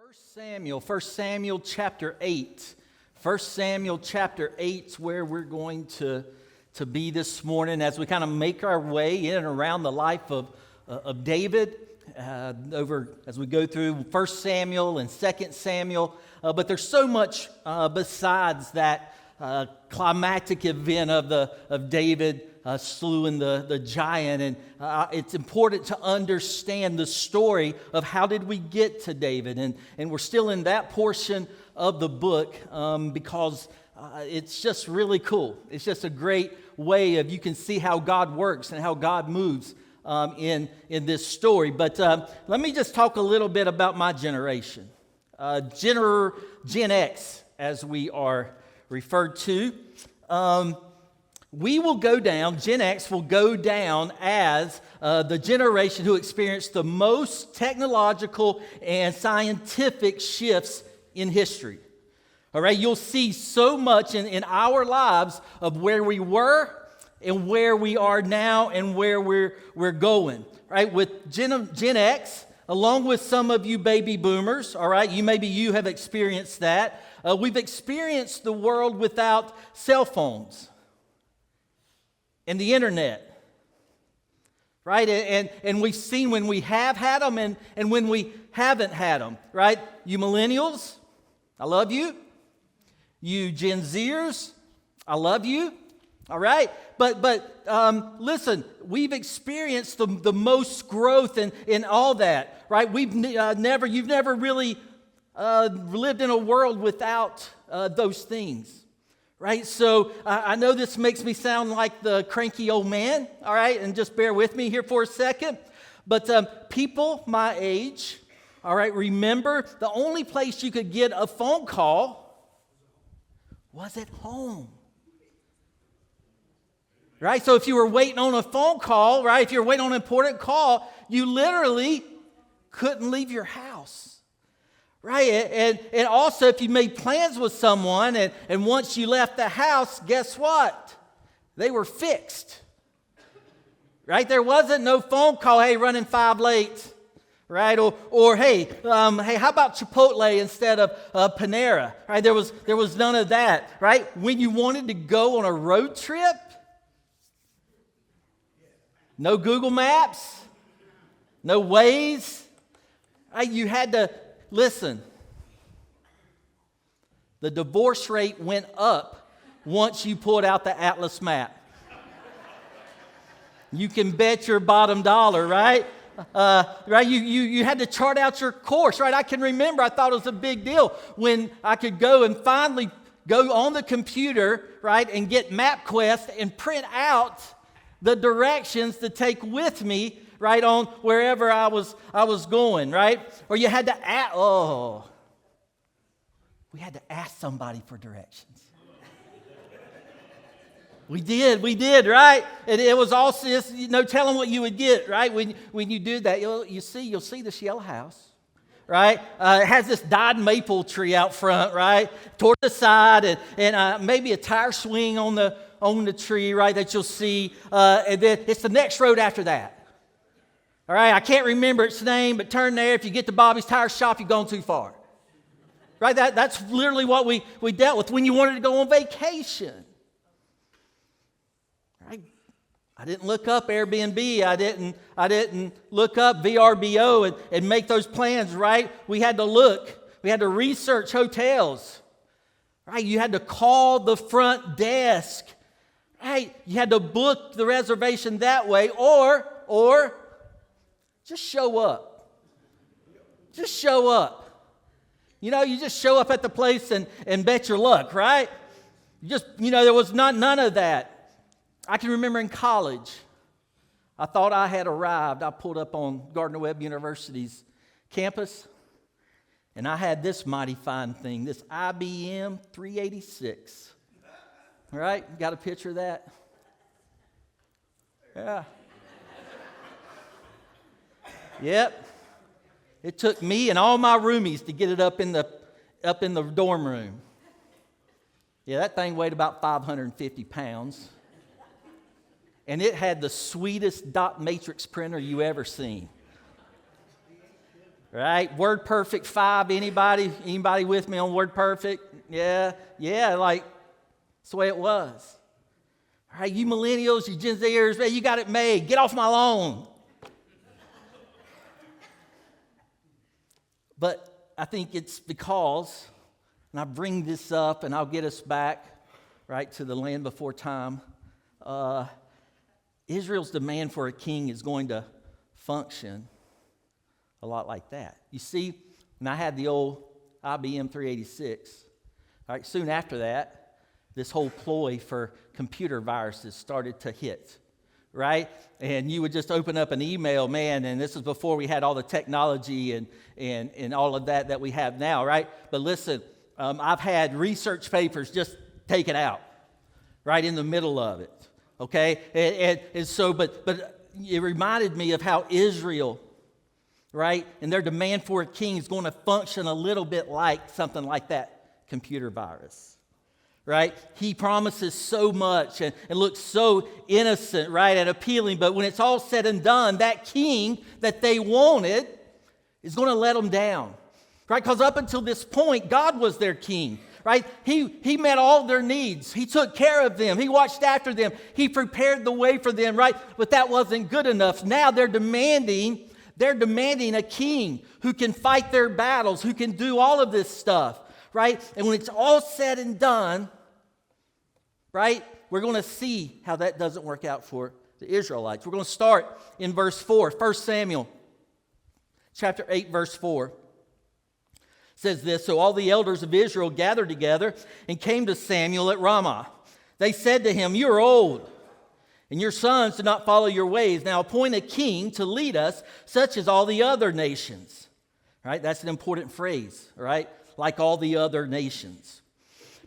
First Samuel chapter 8. First Samuel chapter 8 is where we're going to be this morning as we kind of make our way in and around the life of David as we go through First Samuel and Second Samuel. But there's so much besides that climactic event of David slewing the giant, and it's important to understand the story of how did we get to David, and we're still in that portion of the book because it's just really cool. It's just a great way of you can see how God works and how God moves in this story. But let me just talk a little bit about my generation, Gen X, as we are referred to. We will go down, Gen X will go down as the generation who experienced the most technological and scientific shifts in history. All right, you'll see so much in our lives of where we were and where we are now and where we're going. Right, with Gen X, along with some of you baby boomers, all right, you have experienced that. We've experienced the world without cell phones and the internet, right? And we've seen when we have had them and when we haven't had them, right? You millennials, I love you. You Gen Zers, I love you. All right? But listen, we've experienced the most growth in all that, right? You've never really lived in a world without those things. Right, so I know this makes me sound like the cranky old man, all right, and just bear with me here for a second. But people my age, all right, remember the only place you could get a phone call was at home. Right, so if you were waiting on a phone call, right, if you were waiting on an important call, you literally couldn't leave your house. Right, and also if you made plans with someone and once you left the house, guess what? They were fixed. Right, there wasn't no phone call, hey, running 5 late. Right, or hey, how about Chipotle instead of Panera? Right, there was none of that. Right, when you wanted to go on a road trip, no Google Maps, no Waze. Right, you had to. Listen, the divorce rate went up once you pulled out the Atlas map. You can bet your bottom dollar, right? Right? You had to chart out your course, right? I can remember I thought it was a big deal when I could go and finally go on the computer, right, and get MapQuest and print out the directions to take with me, right, on wherever I was going, right? Or you had to ask, we had to ask somebody for directions. We did, right? And it was also just, no telling what you would get, right? When you do that, you'll see this yellow house, right? It has this dyed maple tree out front, right? Toward the side, and maybe a tire swing on the tree, right, that you'll see. And then it's the next road after that. All right, I can't remember its name, but turn there. If you get to Bobby's Tire Shop, you've gone too far. Right, that's literally what we dealt with when you wanted to go on vacation. Right? I didn't look up Airbnb. I didn't look up VRBO and make those plans, right? We had to look. We had to research hotels. Right? You had to call the front desk. Right? You had to book the reservation that way, or just show up. Just show up. You just show up at the place and bet your luck, right? There was none of that. I can remember in college, I thought I had arrived. I pulled up on Gardner-Webb University's campus, and I had this mighty fine thing, this IBM 386. All right, got a picture of that? Yeah. Yep. It took me and all my roomies to get it up in the dorm room. Yeah, that thing weighed about 550 pounds. And it had the sweetest dot matrix printer you ever seen. Right? Word Perfect 5, anybody with me on Word Perfect? Yeah, like that's the way it was. All right, you millennials, you Gen Zers, man, you got it made. Get off my lawn. But I think it's because, and I bring this up and I'll get us back, right, to the land before time. Israel's demand for a king is going to function a lot like that. You see, when I had the old IBM 386, all right, soon after that, this whole ploy for computer viruses started to hit, right? And you would just open up an email, man, and this is before we had all the technology and all of that we have now, right? But listen, I've had research papers just taken out right in the middle of it, okay? And so, but it reminded me of how Israel, right, and their demand for a king is going to function a little bit like something like that computer virus. Right? He promises so much and looks so innocent, right, and appealing. But when it's all said and done, that king that they wanted is going to let them down. Right? Because up until this point, God was their king. Right? He met all their needs. He took care of them. He watched after them. He prepared the way for them. Right? But that wasn't good enough. Now they're demanding a king who can fight their battles, who can do all of this stuff. Right? And when it's all said and done, right, we're going to see how that doesn't work out for the Israelites. We're going to start in verse 4, 1 Samuel chapter 8, verse 4. It says this, "So all the elders of Israel gathered together and came to Samuel at Ramah. They said to him, 'You are old, and your sons do not follow your ways. Now appoint a king to lead us, such as all the other nations.'" Right? That's an important phrase, right? Like all the other nations.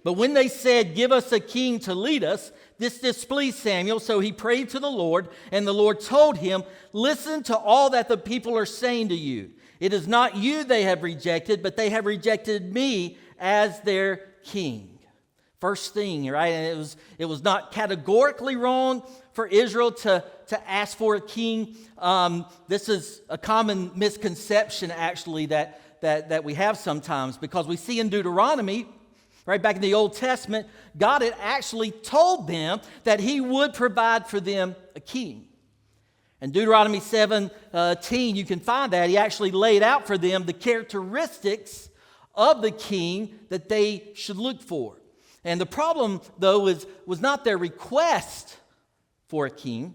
"But when they said, 'Give us a king to lead us,' this displeased Samuel. So he prayed to the Lord, and the Lord told him, 'Listen to all that the people are saying to you. It is not you they have rejected, but they have rejected me as their king.'" First thing, right? And it was not categorically wrong for Israel to ask for a king. This is a common misconception, actually, that we have sometimes, because we see in Deuteronomy, right back in the Old Testament, God had actually told them that he would provide for them a king. In Deuteronomy 17, you can find that. He actually laid out for them the characteristics of the king that they should look for. And the problem, though, was not their request for a king.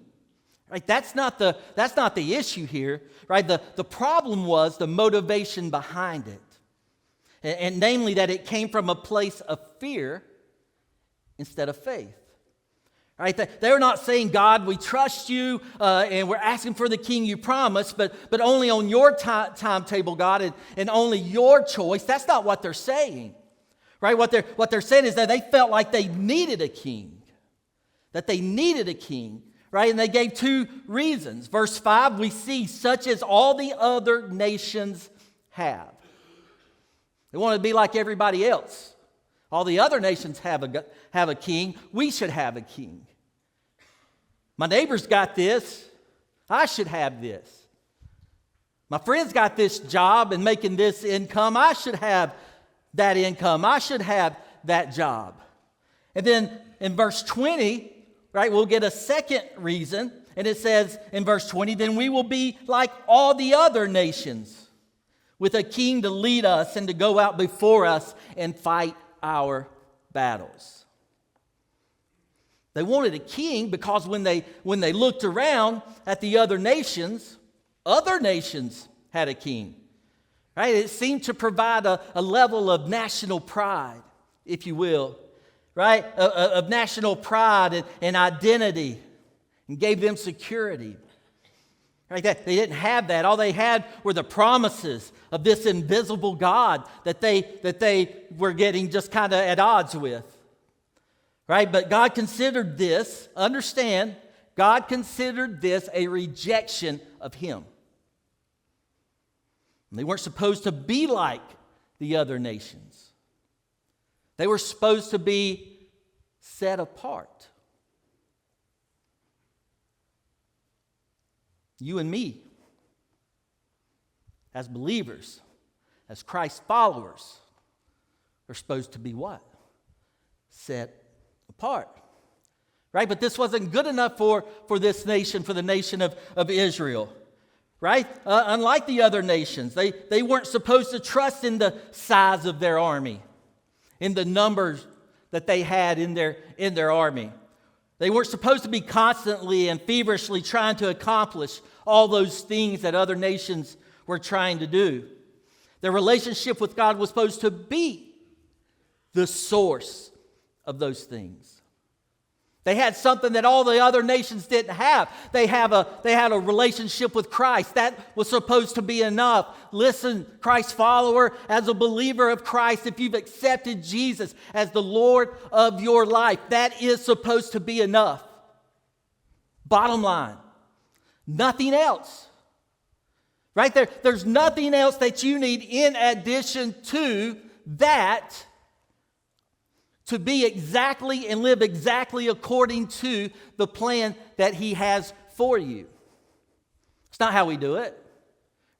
Right? That's not the issue here. Right? The problem was the motivation behind it. And namely that it came from a place of fear instead of faith. Right? They're not saying, "God, we trust you, and we're asking for the king you promised, but only on your timetable, God, and only your choice." That's not what they're saying. Right? What they're saying is that they felt like they needed a king. That they needed a king. Right? And they gave two reasons. Verse 5, we see, "Such as all the other nations have." They want to be like everybody else. All the other nations have a king. We should have a king. My neighbor's got this. I should have this. My friend's got this job and making this income. I should have that income. I should have that job. And then in verse 20, right, we'll get a second reason. And it says in verse 20, "Then we will be like all the other nations, with a king to lead us and to go out before us and fight our battles." They wanted a king because when they looked around at the other nations had a king. Right? It seemed to provide a level of national pride, if you will, right? Of national pride and identity, and gave them security. Right? They didn't have that. All they had were the promises of this invisible God that they were getting just kind of at odds with. Right? But God considered this, understand, God considered this a rejection of him. And they weren't supposed to be like the other nations. They were supposed to be set apart. You and me, as believers, as Christ followers, are supposed to be what? Set apart. Right? But this wasn't good enough for this nation, for the nation of Israel. Right? Unlike the other nations, they weren't supposed to trust in the size of their army, in the numbers that they had in their army. They weren't supposed to be constantly and feverishly trying to accomplish all those things that other nations were trying to do. Their relationship with God was supposed to be the source of those things. They had something that all the other nations didn't have. They had a relationship with Christ. That was supposed to be enough. Listen, Christ follower, as a believer of Christ, if you've accepted Jesus as the Lord of your life, that is supposed to be enough. Bottom line, nothing else. Right there, there's nothing else that you need in addition to that to be exactly and live exactly according to the plan that He has for you. It's not how we do it,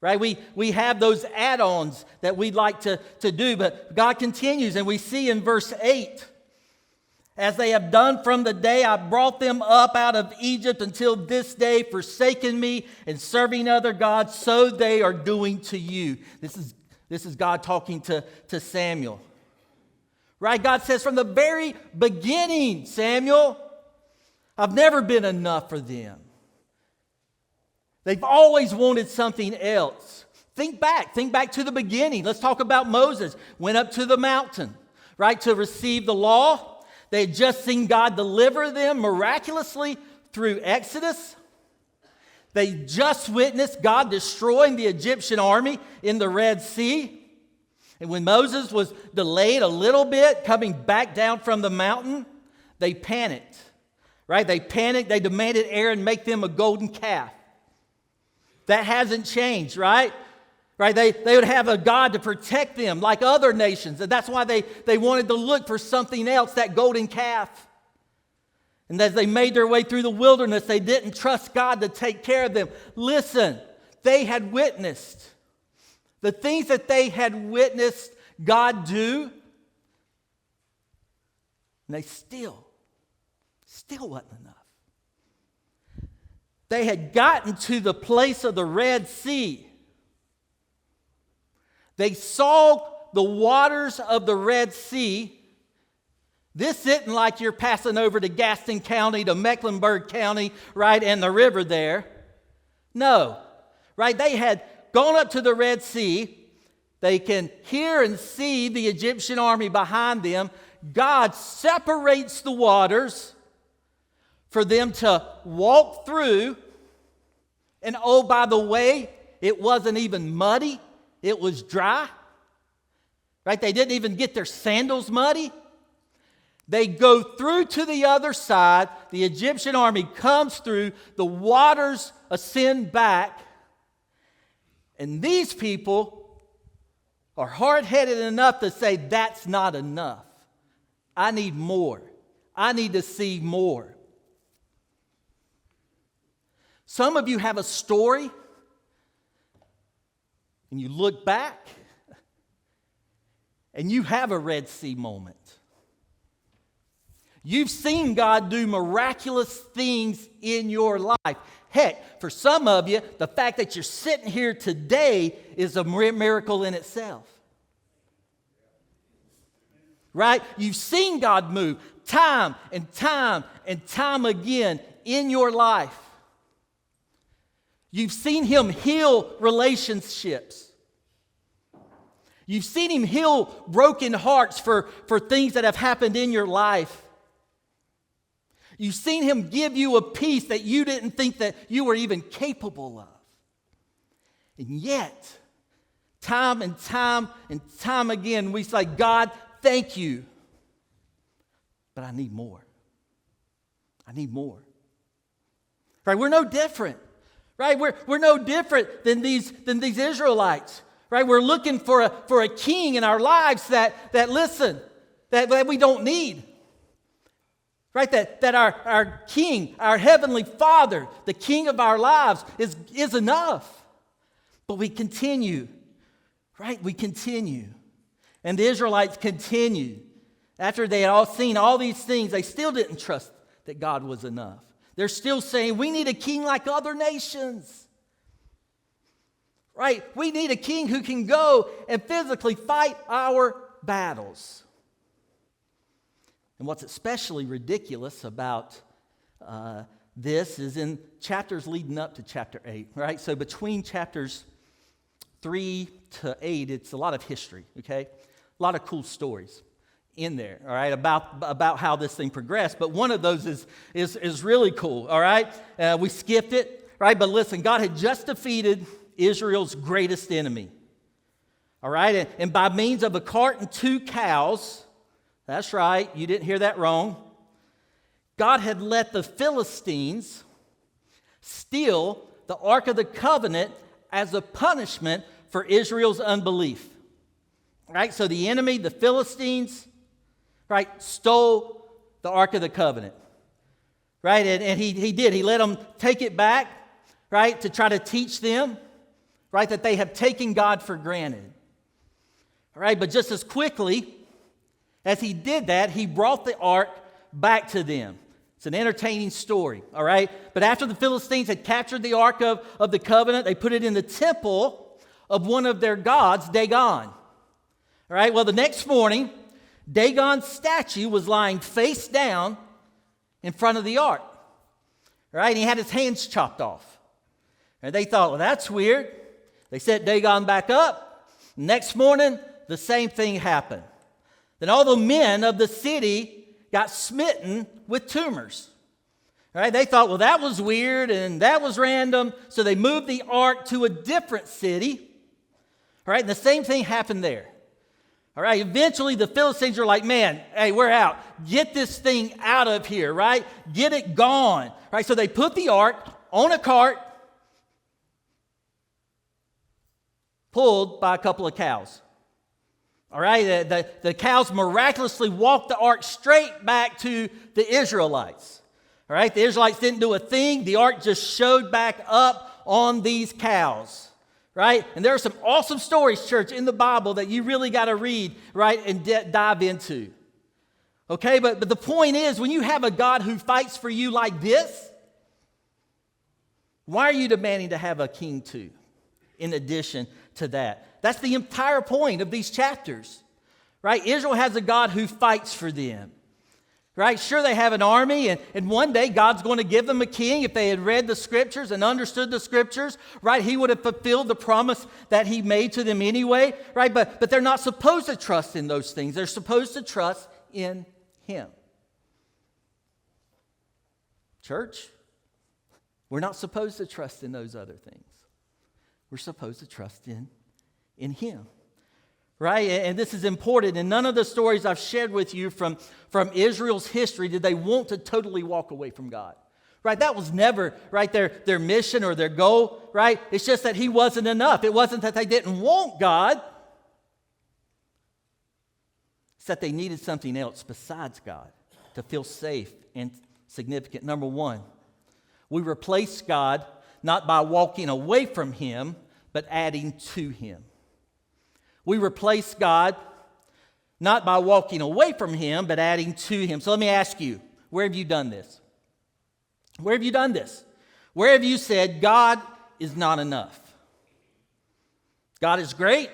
right? We have those add-ons that we'd like to do, but God continues, and we see in verse 8, as they have done from the day I brought them up out of Egypt until this day, forsaking me and serving other gods, so they are doing to you. This is God talking to Samuel. Right? God says from the very beginning, Samuel, I've never been enough for them. They've always wanted something else. Think back to the beginning. Let's talk about Moses. Went up to the mountain, right, to receive the law. They had just seen God deliver them miraculously through Exodus. They just witnessed God destroying the Egyptian army in the Red Sea. And when Moses was delayed a little bit coming back down from the mountain, they panicked, right? They panicked. They demanded Aaron make them a golden calf. That hasn't changed, right? Right? They would have a God to protect them like other nations. And that's why they wanted to look for something else, that golden calf. And as they made their way through the wilderness, they didn't trust God to take care of them. Listen, they had witnessed the things that they had witnessed God do, and they still wasn't enough. They had gotten to the place of the Red Sea. They saw the waters of the Red Sea. This isn't like you're passing over to Gaston County, to Mecklenburg County, right, and the river there. No, right, they had gone up to the Red Sea. They can hear and see the Egyptian army behind them. God separates the waters for them to walk through. And oh, by the way, it wasn't even muddy. It was dry. Right? They didn't even get their sandals muddy. They go through to the other side. The Egyptian army comes through. The waters ascend back. And these people are hard-headed enough to say, that's not enough. I need more. I need to see more. Some of you have a story, and you look back, and you have a Red Sea moment. You've seen God do miraculous things in your life. Heck, for some of you, the fact that you're sitting here today is a miracle in itself. Right? You've seen God move time and time and time again in your life. You've seen Him heal relationships. You've seen Him heal broken hearts for things that have happened in your life. You've seen Him give you a peace that you didn't think that you were even capable of. And yet, time and time and time again, we say, God, thank you, but I need more. I need more. Right? We're no different. Right? We're no different than these Israelites. Right? We're looking for a king in our lives that we don't need. Right? That our King, our Heavenly Father, the King of our lives, is enough. But we continue, right? We continue. And the Israelites continued. After they had all seen all these things, they still didn't trust that God was enough. They're still saying, we need a king like other nations. Right? We need a king who can go and physically fight our battles. And what's especially ridiculous about this is in chapters leading up to chapter 8, right? So between chapters 3 to 8, it's a lot of history, okay? A lot of cool stories in there, all right, about how this thing progressed. But one of those is really cool, all right? We skipped it, right? But listen, God had just defeated Israel's greatest enemy, all right? And by means of a cart and 2 cows, that's right, you didn't hear that wrong, God had let the Philistines steal the Ark of the Covenant as a punishment for Israel's unbelief. Right? So the enemy, the Philistines, right, stole the Ark of the Covenant. Right? And he did. He let them take it back, right, to try to teach them, right, that they have taken God for granted. All right? But just as quickly as he did that, he brought the ark back to them. It's an entertaining story, all right? But after the Philistines had captured the Ark of the Covenant, they put it in the temple of one of their gods, Dagon. All right, well, the next morning, Dagon's statue was lying face down in front of the ark. All right, and he had his hands chopped off. And they thought, well, that's weird. They set Dagon back up. Next morning, the same thing happened. Then all the men of the city got smitten with tumors. All right, they thought, well, that was weird and that was random, so they moved the ark to a different city. All right, and the same thing happened there. All right, eventually the Philistines are like, man, hey, we're out. Get this thing out of here, right? Get it gone. All right, so they put the ark on a cart pulled by a couple of cows. All right, the cows miraculously walked the ark straight back to the Israelites. All right, the Israelites didn't do a thing. The ark just showed back up on these cows. Right? And there are some awesome stories, church, in the Bible that you really got to read, right, and dive into. Okay, but the point is, when you have a God who fights for you like this, why are you demanding to have a king too, in addition to that? That's the entire point of these chapters, right? Israel has a God who fights for them, right? Sure, they have an army, and one day God's going to give them a king. If they had read the scriptures and understood the scriptures, right, he would have fulfilled the promise that he made to them anyway, right? But they're not supposed to trust in those things. They're supposed to trust in him. Church, we're not supposed to trust in those other things. We're supposed to trust in him, right? And this is important. And none of the stories I've shared with you from Israel's history did they want to totally walk away from God, right? That was never, right, their mission or their goal, right? It's just that he wasn't enough. It wasn't that they didn't want God. It's that they needed something else besides God to feel safe and significant. Number one, we replace God not by walking away from him, but adding to him. We replace God not by walking away from him, but adding to him. So let me ask you, where have you done this? Where have you done this? Where have you said, God is not enough? God is great,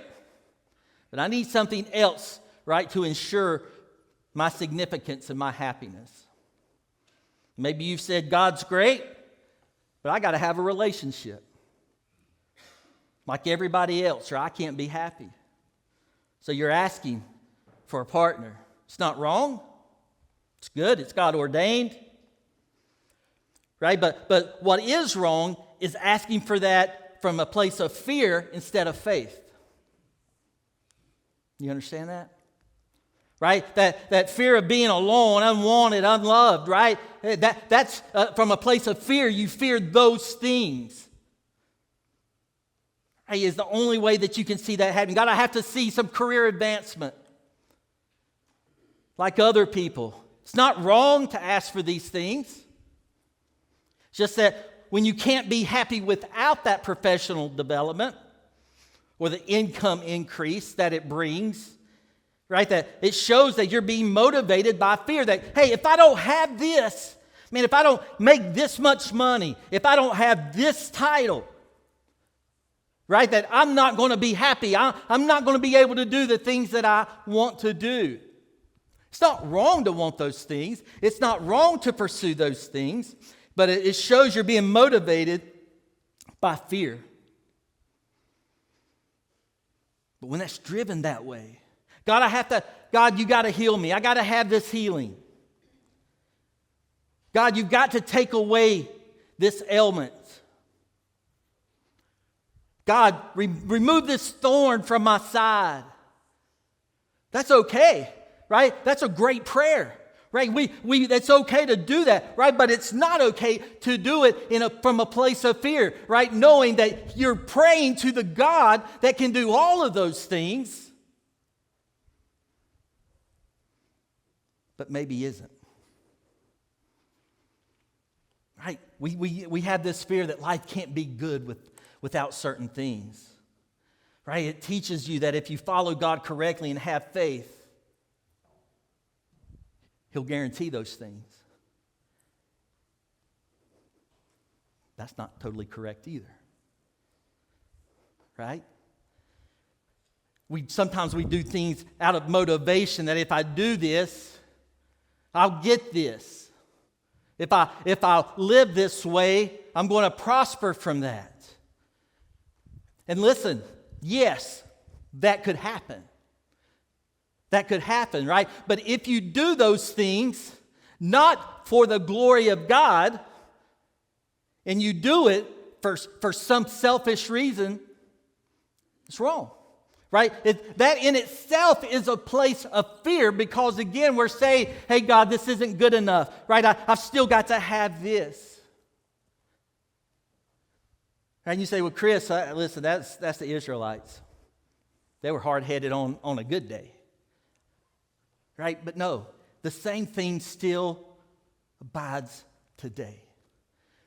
but I need something else, right, to ensure my significance and my happiness. Maybe you've said, God's great, but I got to have a relationship like everybody else, or I can't be happy. So you're asking for a partner. It's not wrong. It's good. It's God ordained. Right? But what is wrong is asking for that from a place of fear instead of faith. You understand that? Right? That fear of being alone, unwanted, unloved, right? That's from a place of fear. You fear those things. Is the only way that you can see that happening. God, I have to see some career advancement like other people. It's not wrong to ask for these things. It's just that when you can't be happy without that professional development, or the income increase that it brings, right? That it shows that you're being motivated by fear that, hey, if I don't have this, man, if I don't make this much money, if I don't have this title, right, that I'm not going to be happy. I'm not going to be able to do the things that I want to do. It's not wrong to want those things. It's not wrong to pursue those things, but it shows you're being motivated by fear. But when that's driven that way, God, you got to heal me. I got to have this healing. God, you've got to take away this ailment. God, remove this thorn from my side. That's okay, right? That's a great prayer, right? It's okay to do that, right? But it's not okay to do it from a place of fear, right? Knowing that you're praying to the God that can do all of those things, but maybe isn't. Right? We have this fear that life can't be good without certain things. Right? It teaches you that if you follow God correctly and have faith, He'll guarantee those things. That's not totally correct either. Right? Sometimes we do things out of motivation that if I do this, I'll get this. If I live this way, I'm going to prosper from that. And listen, yes, that could happen. That could happen, right? But if you do those things not for the glory of God, and you do it for some selfish reason, it's wrong. Right? That in itself is a place of fear because, again, we're saying, hey, God, this isn't good enough. Right? I've still got to have this. And you say, well, Chris, listen, that's the Israelites. They were hard-headed on a good day. Right? But no, the same thing still abides today.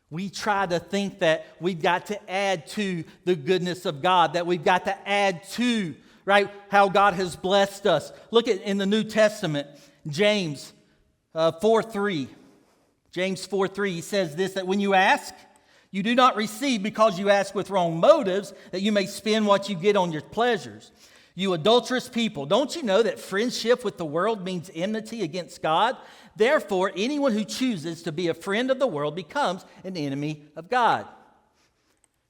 We try to think that we've got to add to the goodness of God, that we've got to add to, right, how God has blessed us. Look at in the New Testament, James 4:3. James 4:3, he says this, that when you ask, you do not receive because you ask with wrong motives, that you may spend what you get on your pleasures. You adulterous people, don't you know that friendship with the world means enmity against God? Therefore, anyone who chooses to be a friend of the world becomes an enemy of God.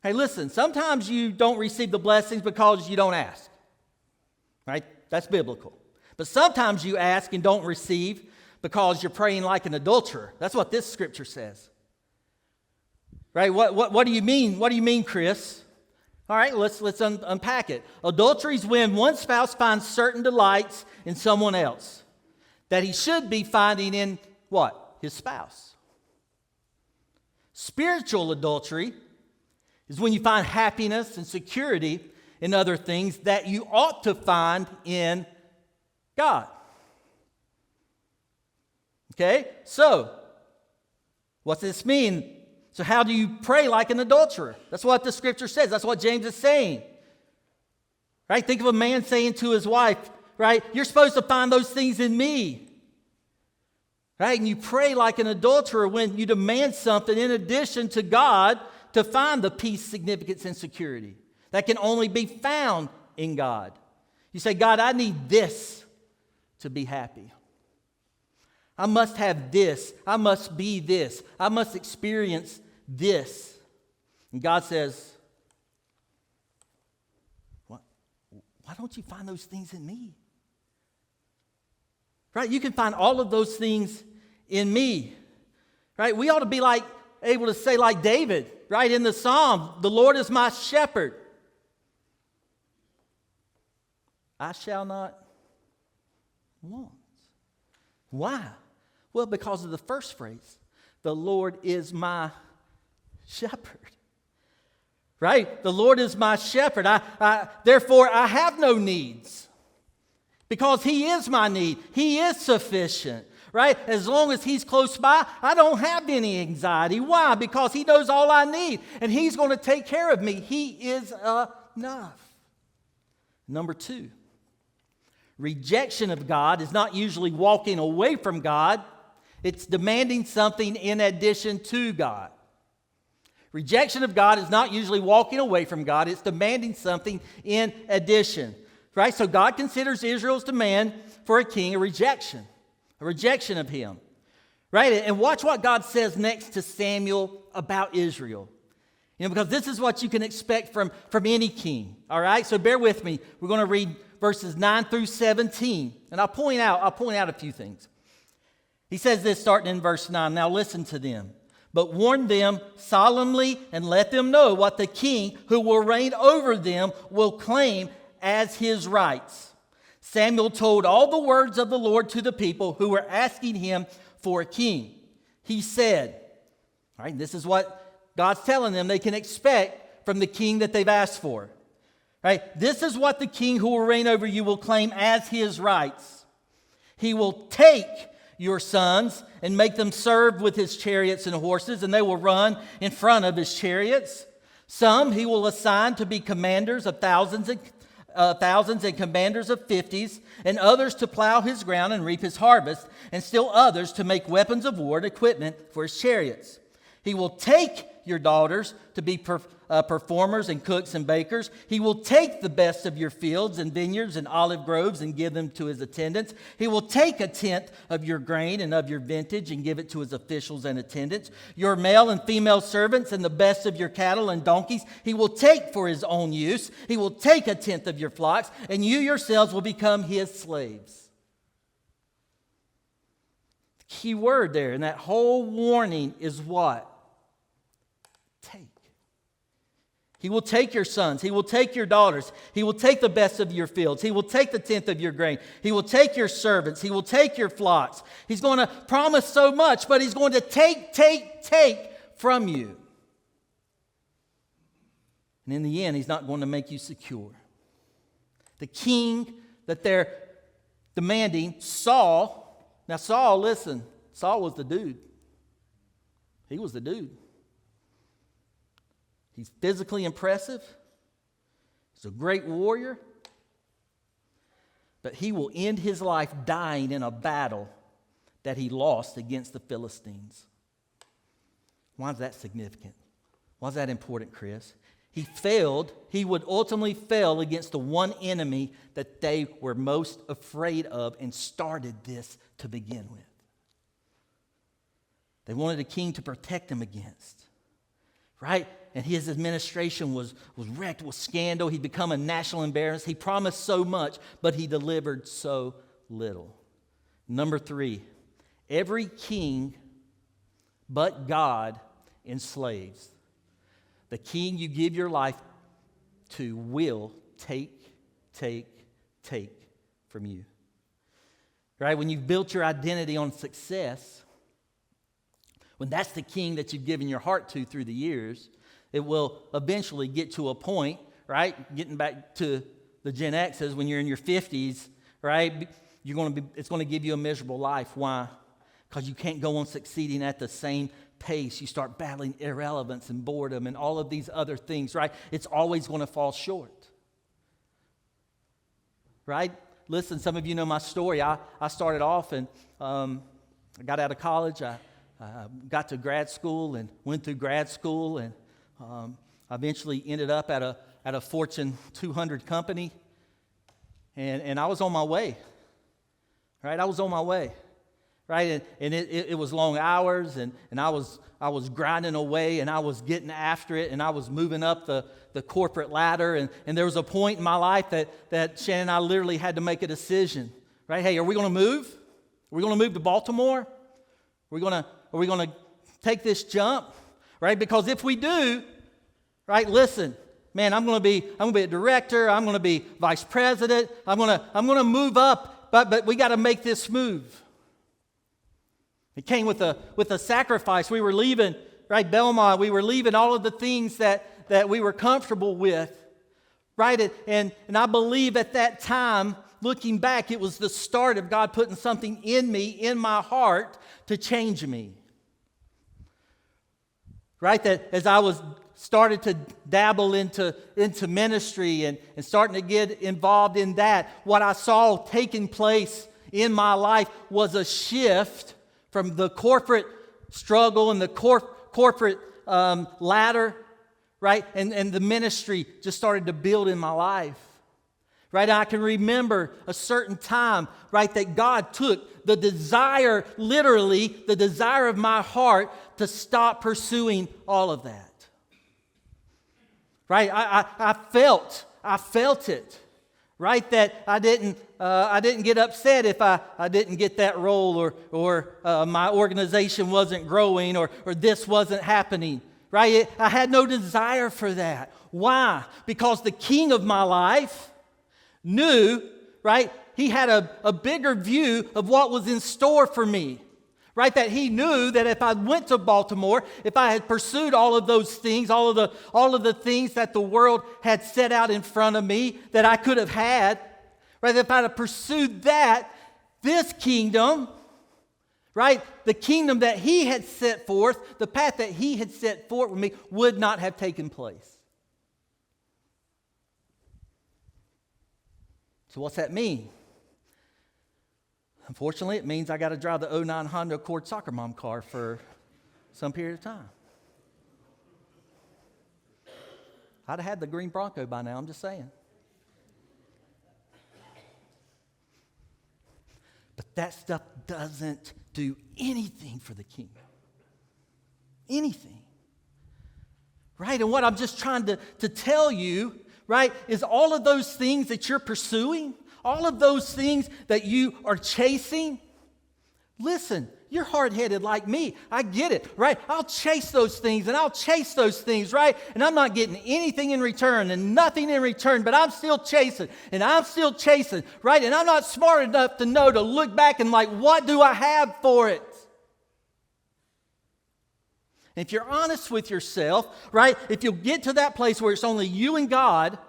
Hey, listen, sometimes you don't receive the blessings because you don't ask. Right? That's biblical. But sometimes you ask and don't receive because you're praying like an adulterer. That's what this scripture says. Right? What do you mean? What do you mean, Chris? All right, let's unpack it. Adultery is when one spouse finds certain delights in someone else that he should be finding in what? His spouse. Spiritual adultery is when you find happiness and security in other things that you ought to find in God. Okay? So, what's this mean? So how do you pray like an adulterer? That's what the scripture says. That's what James is saying. Right? Think of a man saying to his wife, right? You're supposed to find those things in me. Right? And you pray like an adulterer when you demand something in addition to God to find the peace, significance, and security that can only be found in God. You say, God, I need this to be happy. I must have this. I must be this. I must experience this. And God says, why don't you find those things in me? Right? You can find all of those things in me. Right? We ought to be able to say like David, right, in the Psalm, the Lord is my shepherd. I shall not want. Why? Well, because of the first phrase, the Lord is my shepherd. Right? The Lord is my shepherd. Therefore, I have no needs. Because He is my need. He is sufficient. Right? As long as He's close by, I don't have any anxiety. Why? Because He knows all I need. And He's going to take care of me. He is enough. Number two, rejection of God is not usually walking away from God. It's demanding something in addition to God. Rejection of God is not usually walking away from God. It's demanding something in addition. Right? So God considers Israel's demand for a king a rejection of him. Right? And watch what God says next to Samuel about Israel. Because this is what you can expect from any king. All right? So bear with me. We're going to read verses 9 through 17. And I'll point out a few things. He says this starting in verse 9. Now listen to them. But warn them solemnly and let them know what the king who will reign over them will claim as his rights. Samuel told all the words of the Lord to the people who were asking him for a king. He said, all right, this is what God's telling them they can expect from the king that they've asked for. Right? This is what the king who will reign over you will claim as his rights. He will take your sons and make them serve with his chariots and horses, and they will run in front of his chariots. Some he will assign to be commanders of thousands and commanders of 50s, and others to plow his ground and reap his harvest, and still others to make weapons of war and equipment for his chariots. He will take your daughters to be performers and cooks and bakers. He will take the best of your fields and vineyards and olive groves and give them to his attendants. He will take a tenth of your grain and of your vintage and give it to his officials and attendants. Your male and female servants and the best of your cattle and donkeys he will take for his own use. He will take a tenth of your flocks, and you yourselves will become his slaves. The key word there in that whole warning is what? Take. He will take your sons. He will take your daughters. He will take the best of your fields. He will take the tenth of your grain. He will take your servants. He will take your flocks. He's going to promise so much, but he's going to take from you. And in the end, he's not going to make you secure. The king that they're demanding, Saul. Now Saul, listen, Saul was the dude. He was the dude. He's physically impressive. He's a great warrior. But he will end his life dying in a battle that he lost against the Philistines. Why is that significant? Why is that important, Chris? He would ultimately fail against the one enemy that they were most afraid of and started this to begin with. They wanted a king to protect them against. Right? And his administration was wrecked with scandal. He'd become a national embarrassment. He promised so much, but he delivered so little. Number 3, every king but God enslaves. The king you give your life to will take from you. Right? When you've built your identity on success, when that's the king that you've given your heart to through the years, it will eventually get to a point, right? Getting back to the Gen X's, when you're in your 50s, right? It's going to give you a miserable life. Why? Because you can't go on succeeding at the same pace. You start battling irrelevance and boredom and all of these other things, right? It's always going to fall short. Right? Listen, some of you know my story. I started off and I got out of college. I got to grad school and went through grad school, and I eventually ended up at a Fortune 200 company, and I was on my way. Right? I was on my way. Right? And it was long hours, and I was grinding away, and I was getting after it, and I was moving up the corporate ladder, and there was a point in my life that Shannon and I literally had to make a decision. Right? Hey, are we going to move? Are we going to move to Baltimore? Are we going to take this jump? Right? Because if we do, right, listen, man, I'm going to be a director, I'm going to be vice president, I'm going to move up, but we got to make this move. It came with a sacrifice. We were leaving, right, Belmont, we were leaving all of the things that we were comfortable with. Right? And I believe at that time, looking back, it was the start of God putting something in me, in my heart, to change me. Right? That as I was started to dabble into ministry and starting to get involved in that, what I saw taking place in my life was a shift from the corporate struggle and the corporate ladder, right? And the ministry just started to build in my life. Right, I can remember a certain time, right, that God took the desire, literally, the desire of my heart to stop pursuing all of that. Right, I felt it, right, that I didn't get upset if I didn't get that role or my organization wasn't growing or this wasn't happening. Right, I had no desire for that. Why? Because the king of my life knew, right, he had a bigger view of what was in store for me, right, that he knew that if I went to Baltimore, if I had pursued all of those things, all of the things that the world had set out in front of me that I could have had, right, if I had pursued that, this kingdom, right, the kingdom that he had set forth, the path that he had set forth with me would not have taken place. So what's that mean? Unfortunately, it means I got to drive the 09 Honda Accord soccer mom car for some period of time. I'd have had the green Bronco by now, I'm just saying. But that stuff doesn't do anything for the kingdom. Anything. Right? And what I'm just trying to tell you, right, is all of those things that you're pursuing, all of those things that you are chasing, listen, you're hard-headed like me. I get it, right? I'll chase those things and I'll chase those things, right? And I'm not getting anything in return and nothing in return, but I'm still chasing and I'm still chasing, right? And I'm not smart enough to know to look back and like, what do I have for it? And if you're honest with yourself, right, if you'll get to that place where it's only you and God,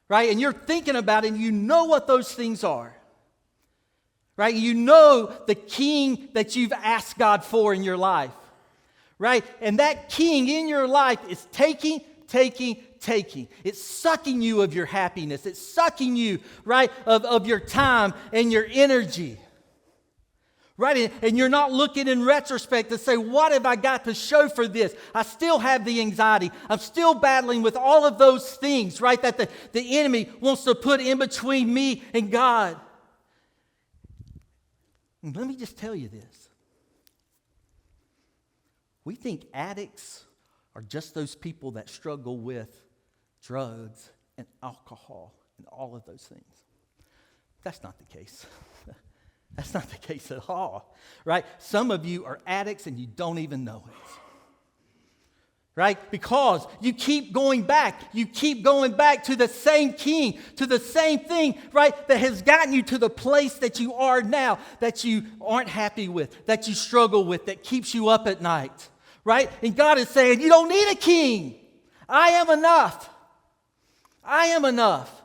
right, and you're thinking about it and you know what those things are, right, you know the king that you've asked God for in your life, right, and that king in your life is taking. It's sucking you of your happiness. It's sucking you, right, of your time and your energy. Right? And you're not looking in retrospect to say, what have I got to show for this? I still have the anxiety. I'm still battling with all of those things, right, that the enemy wants to put in between me and God. And let me just tell you this. We think addicts are just those people that struggle with drugs and alcohol and all of those things. That's not the case. That's not the case at all, right? Some of you are addicts and you don't even know it, right? Because you keep going back. You keep going back to the same king, to the same thing, right, that has gotten you to the place that you are now, that you aren't happy with, that you struggle with, that keeps you up at night, right? And God is saying, you don't need a king. I am enough. I am enough.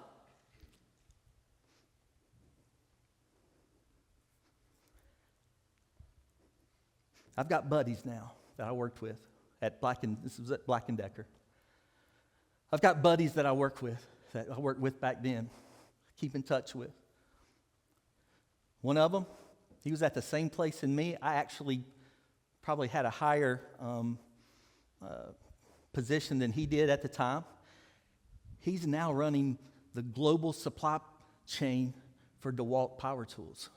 I've got buddies now that I worked with this was at Black & Decker. I've got buddies that I worked with back then, keep in touch with. One of them, he was at the same place in me. I actually probably had a higher position than he did at the time. He's now running the global supply chain for DeWalt Power Tools.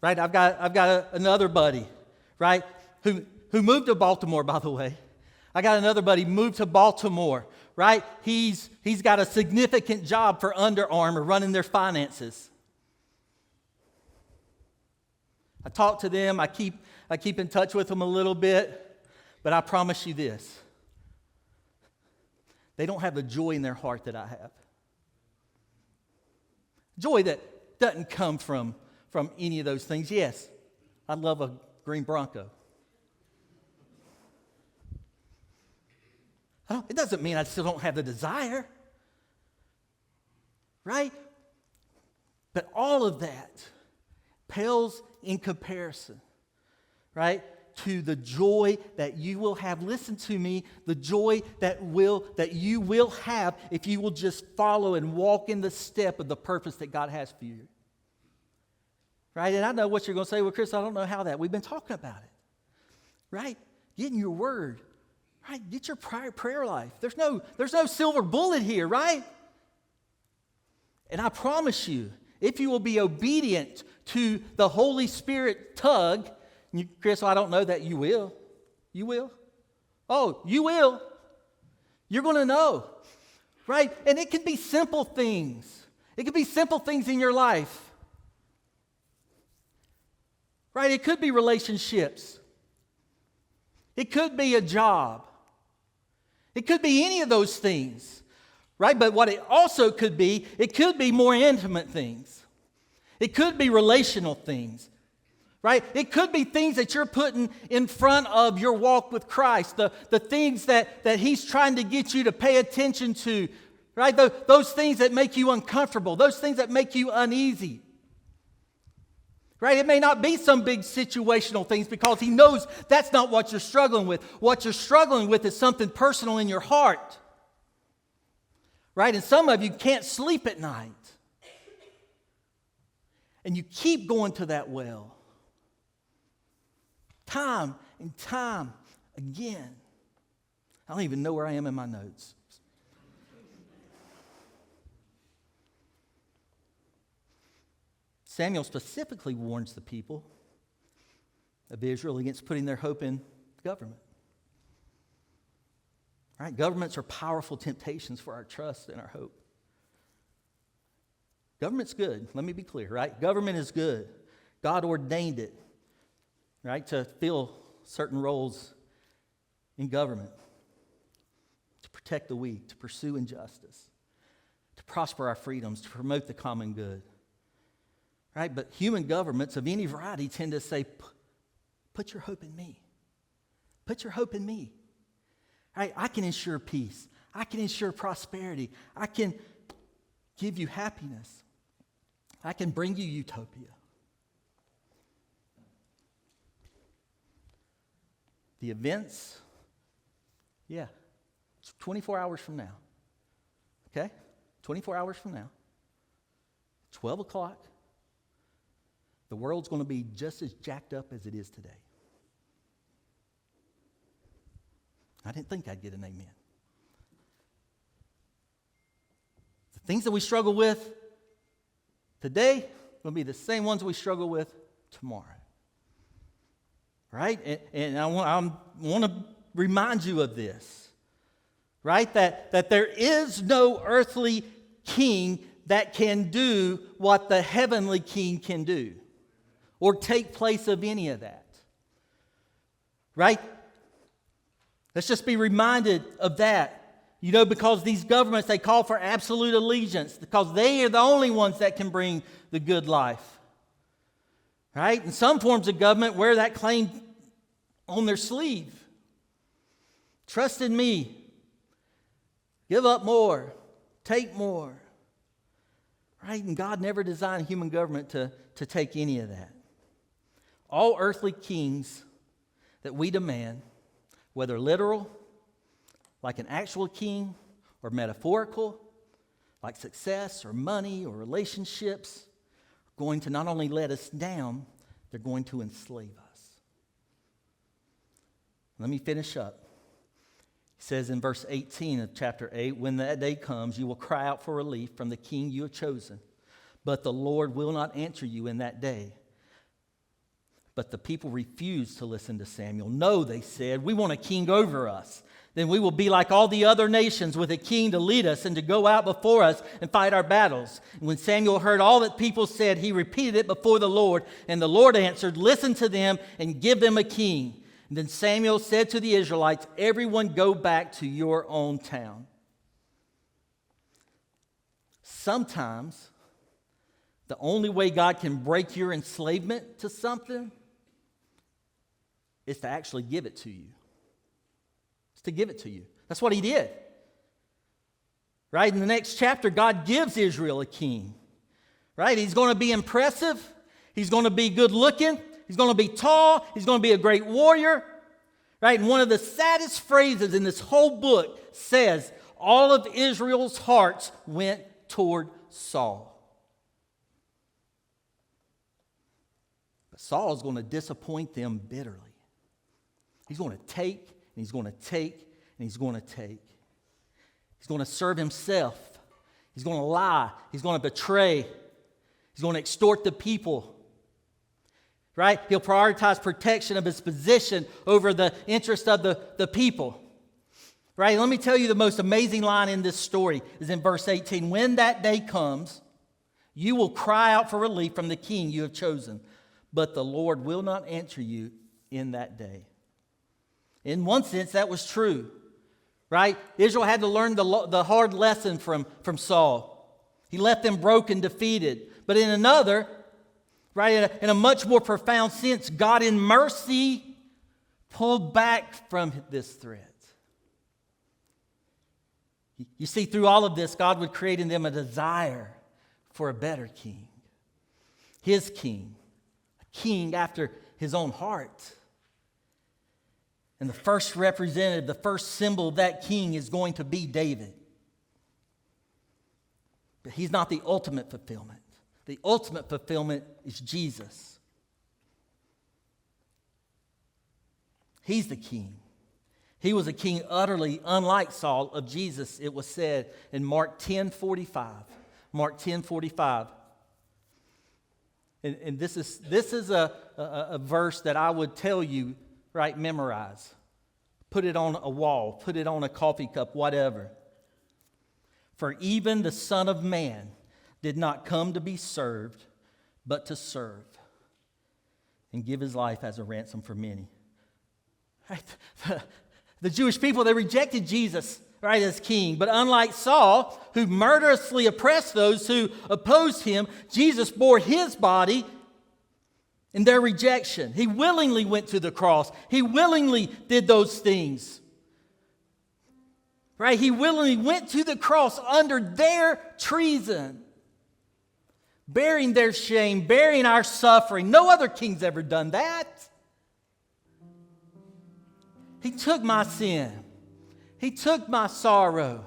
Right, I've got another buddy, right, who moved to Baltimore, by the way. I got another buddy moved to Baltimore, right? He's got a significant job for Under Armour running their finances. I talk to them. I keep in touch with them a little bit, but I promise you this: they don't have the joy in their heart that I have. Joy that doesn't come from any of those things. Yes, I love a green Bronco. It doesn't mean I still don't have the desire, right? But all of that pales in comparison, right, to the joy that you will have. Listen to me, the joy that you will have if you will just follow and walk in the step of the purpose that God has for you. Right? And I know what you're going to say, well, Chris, I don't know how that. We've been talking about it. Right? Get in your word. Right? Get your prayer life. There's no silver bullet here, right? And I promise you, if you will be obedient to the Holy Spirit tug, Chris, I don't know that you will. You will. Oh, you will. You're going to know. Right? And it can be simple things. It could be simple things in your life. Right? It could be relationships. It could be a job. It could be any of those things. Right? But what it also could be more intimate things. It could be relational things. Right? It could be things that you're putting in front of your walk with Christ. The things that He's trying to get you to pay attention to. Right? Those things that make you uncomfortable. Those things that make you uneasy. Right? It may not be some big situational things because He knows that's not what you're struggling with. What you're struggling with is something personal in your heart. Right? And some of you can't sleep at night. And you keep going to that well. Time and time again. I don't even know where I am in my notes. Samuel specifically warns the people of Israel against putting their hope in government. Right? Governments are powerful temptations for our trust and our hope. Government's good. Let me be clear, right? Government is good. God ordained it, right, to fill certain roles in government, to protect the weak, to pursue injustice, to prosper our freedoms, to promote the common good. Right? But human governments of any variety tend to say, put your hope in me. Put your hope in me. Right? I can ensure peace. I can ensure prosperity. I can give you happiness. I can bring you utopia. The events, it's 24 hours from now. Okay? 24 hours from now. 12 o'clock. The world's going to be just as jacked up as it is today. I didn't think I'd get an amen. The things that we struggle with today will be the same ones we struggle with tomorrow. Right? And I want to remind you of this. Right? That there is no earthly king that can do what the heavenly king can do. Or take place of any of that. Right? Let's just be reminded of that. You know, because these governments, they call for absolute allegiance. Because they are the only ones that can bring the good life. Right? And some forms of government wear that claim on their sleeve. Trust in me. Give up more. Take more. Right? And God never designed human government to take any of that. All earthly kings that we demand, whether literal, like an actual king, or metaphorical, like success or money or relationships, are going to not only let us down, they're going to enslave us. Let me finish up. It says in verse 18 of chapter 8, when that day comes, you will cry out for relief from the king you have chosen, but the Lord will not answer you in that day. But the people refused to listen to Samuel. No, they said, we want a king over us. Then we will be like all the other nations with a king to lead us and to go out before us and fight our battles. And when Samuel heard all that people said, he repeated it before the Lord. And the Lord answered, listen to them and give them a king. And then Samuel said to the Israelites, everyone go back to your own town. Sometimes the only way God can break your enslavement to something is to actually give it to you. It's to give it to you. That's what He did. Right? In the next chapter, God gives Israel a king. Right? He's going to be impressive. He's going to be good looking. He's going to be tall. He's going to be a great warrior. Right? And one of the saddest phrases in this whole book says, all of Israel's hearts went toward Saul. But Saul is going to disappoint them bitterly. He's going to take, and he's going to take, and he's going to take. He's going to serve himself. He's going to lie. He's going to betray. He's going to extort the people. Right? He'll prioritize protection of his position over the interest of the people. Right? Let me tell you, the most amazing line in this story is in verse 18. When that day comes, you will cry out for relief from the king you have chosen, but the Lord will not answer you in that day. In one sense, that was true. Right? Israel had to learn the hard lesson from Saul. He left them broken, defeated. But in another, right, in a much more profound sense, God in mercy pulled back from this threat. You see, through all of this, God would create in them a desire for a better king. His king. A king after his own heart. And the first representative, the first symbol of that king is going to be David. But he's not the ultimate fulfillment. The ultimate fulfillment is Jesus. He's the king. He was a king utterly unlike Saul. Of Jesus, it was said in Mark 10:45. Mark 10:45. And this is a verse that I would tell you, right, memorize. Put it on a wall. Put it on a coffee cup, whatever. For even the Son of Man did not come to be served, but to serve and give his life as a ransom for many. Right? The Jewish people, they rejected Jesus, right, as king. But unlike Saul, who murderously oppressed those who opposed him, Jesus bore his body in their rejection. He willingly went to the cross. He willingly did those things. Right? He willingly went to the cross under their treason, bearing their shame, bearing our suffering. No other king's ever done that. He took my sin. He took my sorrow.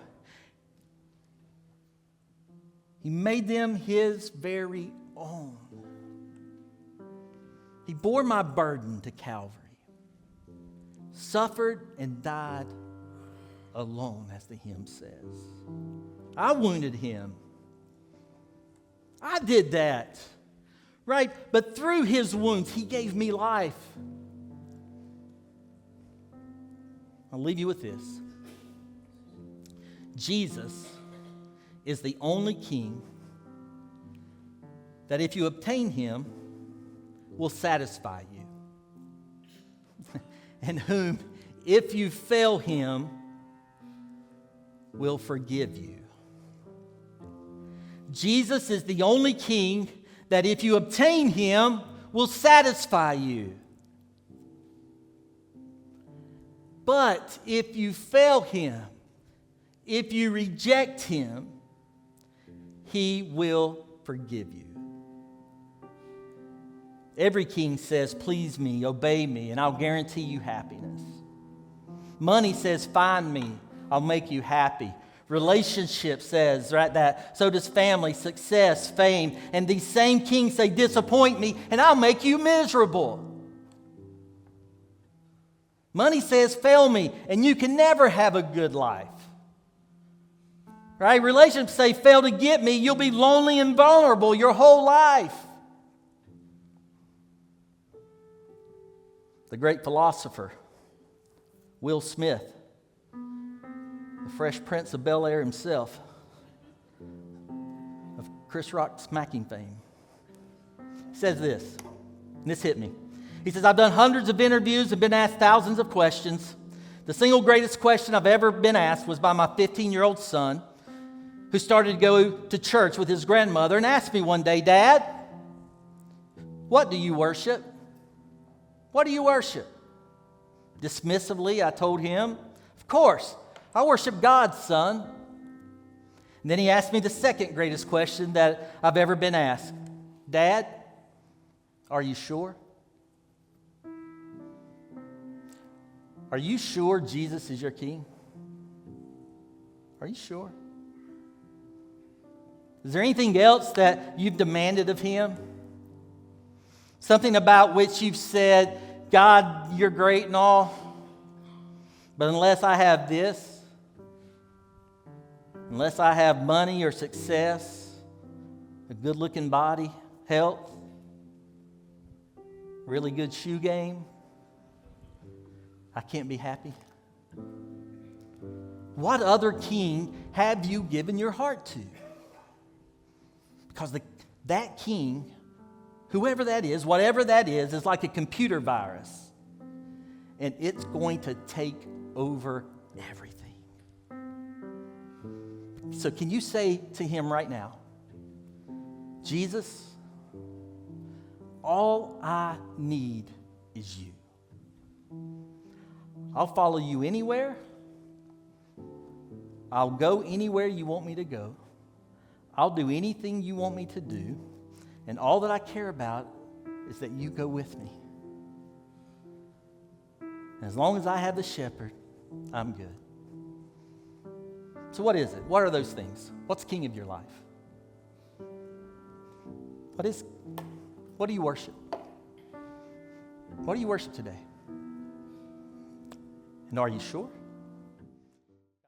He made them his very own. He bore my burden to Calvary, suffered and died alone, as the hymn says. I wounded him. I did that, right? But through his wounds, he gave me life. I'll leave you with this. Jesus is the only king that if you obtain him, will satisfy you. And whom, if you fail him, will forgive you. Jesus is the only king that if you obtain him, will satisfy you. But if you fail him, if you reject him, he will forgive you. Every king says, please me, obey me, and I'll guarantee you happiness. Money says, find me, I'll make you happy. Relationship says, right, that. So does family, success, fame. And these same kings say, disappoint me, and I'll make you miserable. Money says, fail me, and you can never have a good life. Right? Relationships say, fail to get me, you'll be lonely and vulnerable your whole life. The great philosopher, Will Smith, the Fresh Prince of Bel-Air himself, of Chris Rock smacking fame, says this, and this hit me. He says, I've done hundreds of interviews and been asked thousands of questions. The single greatest question I've ever been asked was by my 15-year-old son, who started to go to church with his grandmother and asked me one day, Dad, what do you worship? What do you worship? Dismissively, I told him, of course, I worship God, son. And then he asked me the second greatest question that I've ever been asked. Dad, are you sure? Are you sure Jesus is your king? Are you sure? Is there anything else that you've demanded of him? Something about which you've said, God, you're great and all, but unless I have this, unless I have money or success, a good-looking body, health, really good shoe game, I can't be happy. What other king have you given your heart to? Because that king, whoever that is, whatever that is like a computer virus. And it's going to take over everything. So can you say to him right now, Jesus, all I need is you. I'll follow you anywhere. I'll go anywhere you want me to go. I'll do anything you want me to do. And all that I care about is that you go with me. And as long as I have the shepherd, I'm good. So what is it? What are those things? What's king of your life? What do you worship? What do you worship today? And are you sure?